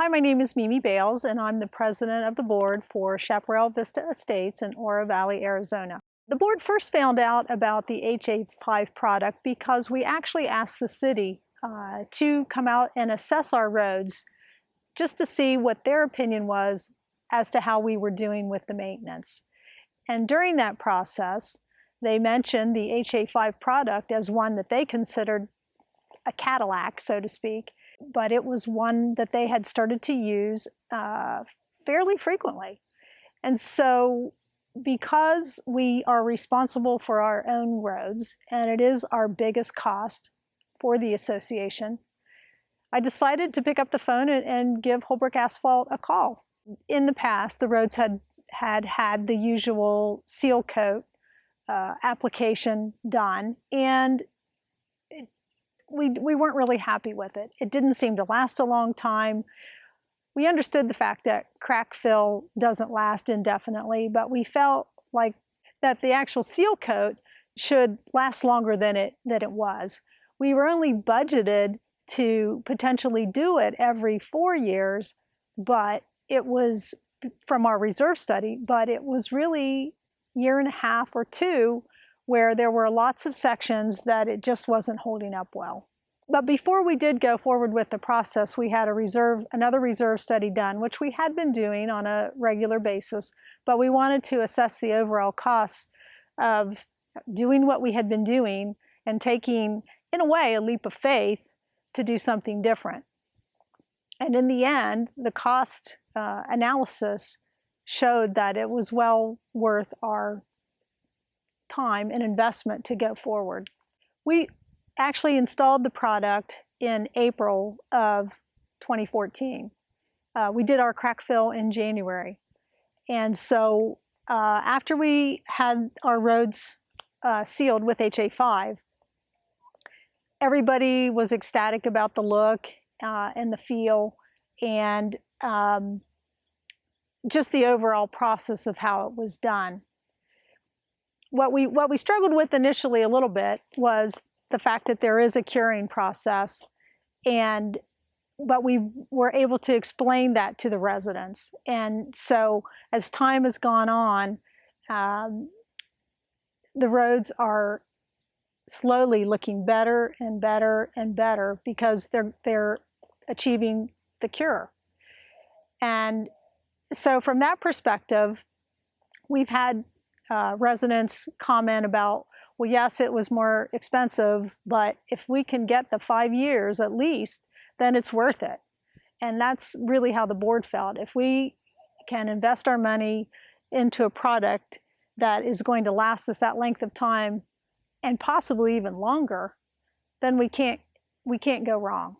Hi, my name is Mimi Bales, and I'm the president of the board for Chapparal Vista Estates in Oro Valley, Arizona. The board first found out about the HA5 product because we actually asked the city to come out and assess our roads just to see what their opinion was as to how we were doing with the maintenance. And during that process, they mentioned the HA5 product as one that they considered a Cadillac, so to speak, but it was one that they had started to use fairly frequently. And so because we are responsible for our own roads, and it is our biggest cost for the association, I decided to pick up the phone and give Holbrook Asphalt a call. In the past, the roads had the usual seal coat application done, and we weren't really happy with it. It didn't seem to last a long time. We understood the fact that crack fill doesn't last indefinitely, but we felt like that the actual seal coat should last longer than it was. We were only budgeted to potentially do it every 4 years, but it was from our reserve study, but it was really year and a half or two where there were lots of sections that it just wasn't holding up well. But before we did go forward with the process, we had another reserve study done, which we had been doing on a regular basis, but we wanted to assess the overall costs of doing what we had been doing and taking, in a way, a leap of faith to do something different. And in the end, the cost analysis showed that it was well worth our time and investment to go forward. We actually installed the product in April of 2014. We did our crack fill in January. And so after we had our roads sealed with HA5, everybody was ecstatic about the look and the feel and just the overall process of how it was done. What we struggled with initially a little bit was the fact that there is a curing process, but we were able to explain that to the residents. And so as time has gone on, the roads are slowly looking better and better and better because they're achieving the cure. And so from that perspective, we've had residents comment about, well, yes, it was more expensive, but if we can get the 5 years at least, then it's worth it. And that's really how the board felt. If we can invest our money into a product that is going to last us that length of time and possibly even longer, then we can't go wrong.